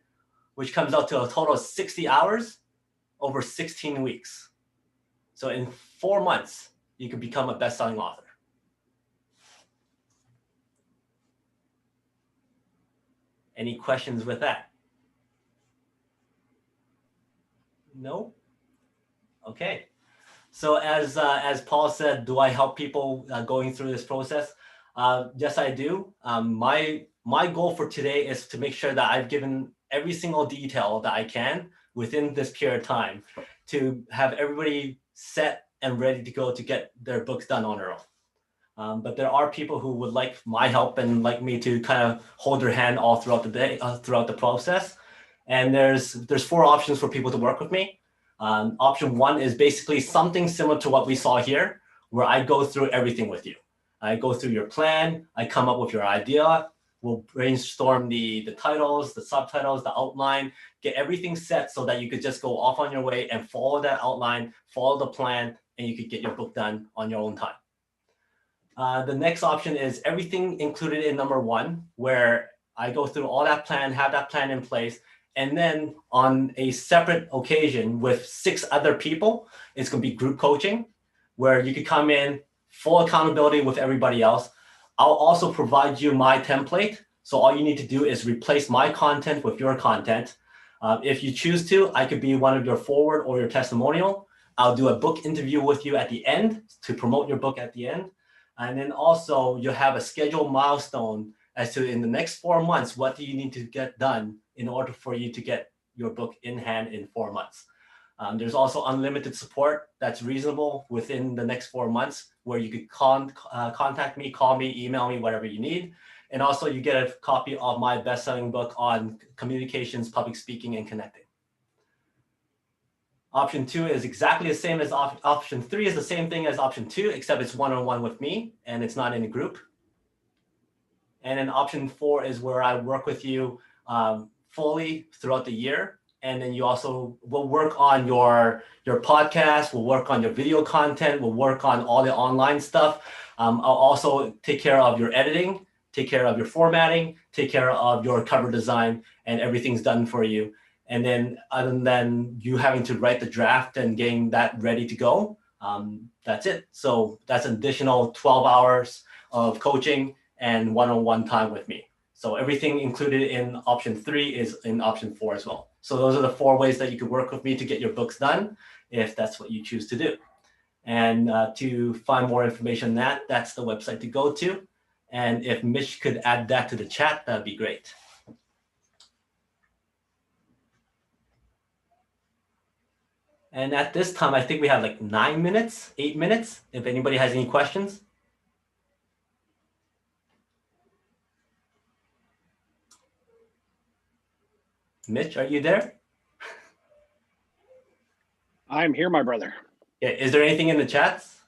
which comes out to a total of 60 hours over 16 weeks. So in 4 months, you could become a best-selling author. Any questions with that? No? Okay. So as Paul said, do I help people going through this process? Yes, I do. My goal for today is to make sure that I've given every single detail that I can within this period of time to have everybody set and ready to go to get their books done on their own. But there are people who would like my help and like me to kind of hold their hand all throughout the day, throughout the process. And there's 4 options for people to work with me. Option 1 is basically something similar to what we saw here, where I go through everything with you. I go through your plan, I come up with your idea, we'll brainstorm the titles, the subtitles, the outline, get everything set so that you could just go off on your way and follow that outline, follow the plan, and you could get your book done on your own time. The next option is everything included in number 1, where I go through all that plan, have that plan in place, and then on a separate occasion with 6 other people, it's going to be group coaching, where you could come in, full accountability with everybody else. I'll also provide you my template. So all you need to do is replace my content with your content. If you choose to, I could be one of your forward or your testimonial. I'll do a book interview with you at the end to promote your book at the end. And then also you'll have a scheduled milestone as to in the next 4 months, what do you need to get done in order for you to get your book in hand in 4 months. There's also unlimited support that's reasonable within the next 4 months, where you could contact me, call me, email me, whatever you need. And also you get a copy of my best-selling book on communications, public speaking, and connecting. Option 2 is exactly the same as option 3 is the same thing as option 2, except it's one-on-one with me and it's not in a group. And then option 4 is where I work with you fully throughout the year. And then you also will work on your podcast, we'll work on your video content, we'll work on all the online stuff. I'll also take care of your editing, take care of your formatting, take care of your cover design, and everything's done for you. And then other than you having to write the draft and getting that ready to go, that's it. So that's an additional 12 hours of coaching and one-on-one time with me. So everything included in option 3 is in option 4 as well. So those are the 4 ways that you could work with me to get your books done, if that's what you choose to do. And to find more information on that, that's the website to go to. And if Mitch could add that to the chat, that'd be great. And at this time, I think we have like 9 minutes, 8 minutes, if anybody has any questions. Mitch, are you there? I'm here, my brother. Yeah, is there anything in the chats?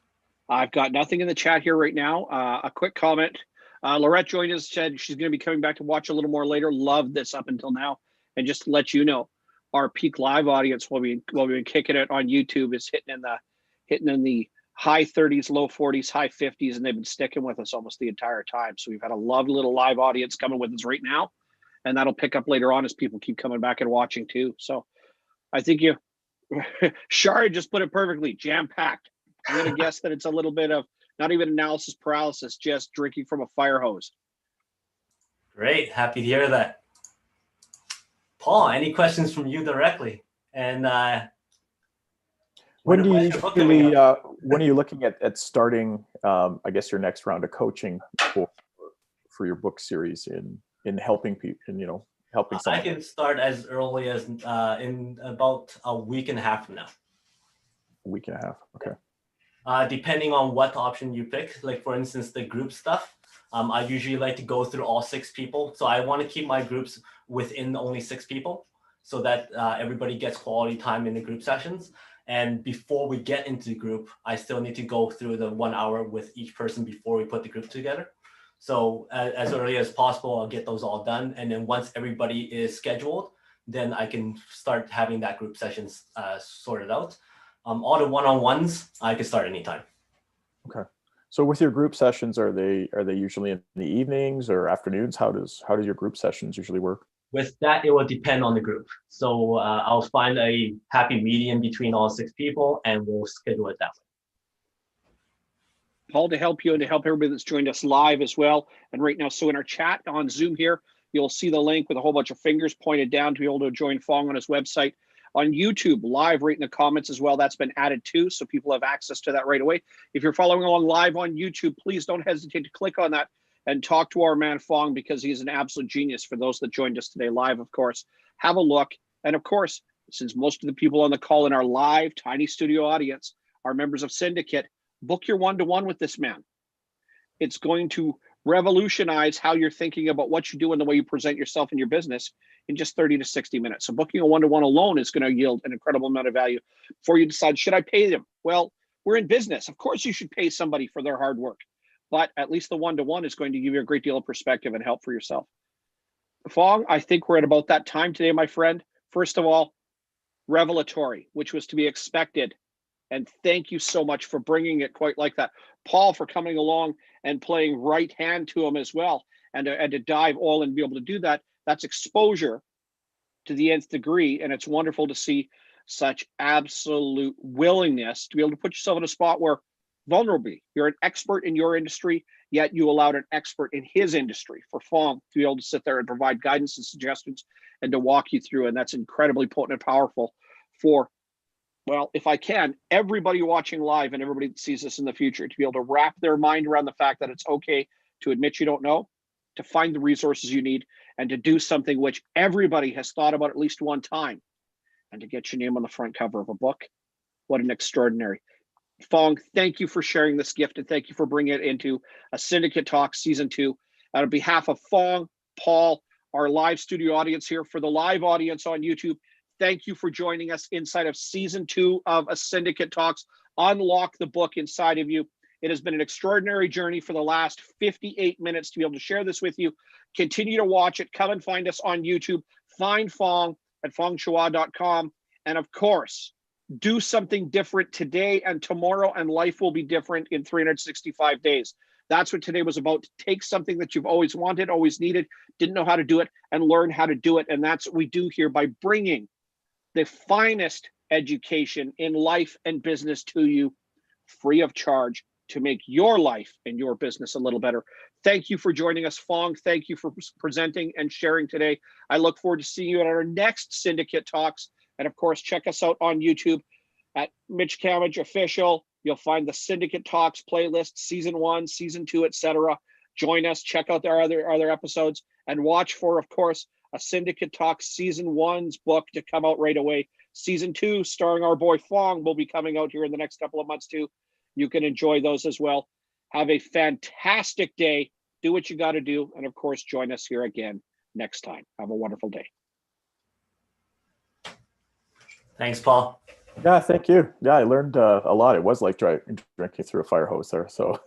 I've got nothing in the chat here right now. A quick comment. Lorette joined us, said she's going to be coming back to watch a little more later. Loved this up until now. And just to let you know, our peak live audience while we've been kicking it on YouTube is hitting in the high 30s, low 40s, high 50s, and they've been sticking with us almost the entire time. So we've had a lovely little live audience coming with us right now. And that'll pick up later on as people keep coming back and watching too. So I think Shari just put it perfectly, jam-packed. I'm going to guess that it's a little bit of not even analysis paralysis, just drinking from a fire hose. Great, happy to hear that. Paul, any questions from you directly? And when are you looking at starting, I guess, your next round of coaching for your book series in helping people, helping someone? I can start as early as in about a week and a half from now. A week and a half, okay. Depending on what option you pick, like for instance, the group stuff, I usually like to go through all 6 people. So I want to keep my groups within only 6 people so that everybody gets quality time in the group sessions. And before we get into the group, I still need to go through the 1 hour with each person before we put the group together. So as early as possible, I'll get those all done. And then once everybody is scheduled, then I can start having that group sessions sorted out. All the one-on-ones, I can start anytime. Okay. So with your group sessions, are they usually in the evenings or afternoons? How does your group sessions usually work? With that, it will depend on the group. So I'll find a happy medium between all 6 people and we'll schedule it that way. Paul, to help you and to help everybody that's joined us live as well. And right now, so in our chat on Zoom here, you'll see the link with a whole bunch of fingers pointed down to be able to join Fong on his website. On YouTube, live right in the comments as well. That's been added too, so people have access to that right away. If you're following along live on YouTube, please don't hesitate to click on that and talk to our man Fong, because he's an absolute genius. For those that joined us today live, of course, have a look. And of course, since most of the people on the call in our live tiny studio audience our members of Syndicate, book your one-to-one with this man. It's going to revolutionize how you're thinking about what you do and the way you present yourself in your business in just 30 to 60 minutes. So booking a one-to-one alone is going to yield an incredible amount of value before you decide, should I pay them? Well, we're in business. Of course you should pay somebody for their hard work, but at least the one-to-one is going to give you a great deal of perspective and help for yourself. Fong, I think we're at about that time today, my friend. First of all, revelatory, which was to be expected. And thank you so much for bringing it quite like that. Paul, for coming along and playing right hand to him as well, and to dive all and be able to do that. That's exposure to the nth degree. And it's wonderful to see such absolute willingness to be able to put yourself in a spot where vulnerably, you're an expert in your industry, yet you allowed an expert in his industry, for Fong to be able to sit there and provide guidance and suggestions and to walk you through. And that's incredibly potent and powerful for, well, if I can, everybody watching live and everybody that sees this in the future, to be able to wrap their mind around the fact that it's okay to admit you don't know, to find the resources you need, and to do something which everybody has thought about at least one time, and to get your name on the front cover of a book. What an extraordinary. Fong, thank you for sharing this gift, and thank you for bringing it into a Syndicate Talks Season 2. On behalf of Fong, Paul, our live studio audience here, for the live audience on YouTube, thank you for joining us inside of Season 2 of a Syndicate Talks. Unlock the book inside of you. It has been an extraordinary journey for the last 58 minutes to be able to share this with you. Continue to watch it. Come and find us on YouTube. Find Fong at fongchua.com. And of course, do something different today and tomorrow, and life will be different in 365 days. That's what today was about. Take something that you've always wanted, always needed, didn't know how to do it, and learn how to do it. And that's what we do here by bringing the finest education in life and business to you free of charge to make your life and your business a little better. Thank you for joining us, Fong. Thank you for presenting and sharing today. I look forward to seeing you at our next Syndicate Talks. And of course, check us out on YouTube at Mitch Camage Official. You'll find the Syndicate Talks playlist, Season 1, Season 2, etc. Join us, check out their other episodes, and watch for, of course, a Syndicate Talks Season 1's book to come out right away. Season 2, starring our boy Fong, will be coming out here in the next couple of months too. You can enjoy those as well. Have a fantastic day. Do what you got to do. And of course, join us here again next time. Have a wonderful day. Thanks, Paul. Yeah, thank you. Yeah, I learned a lot. It was like drinking through a fire hose there. So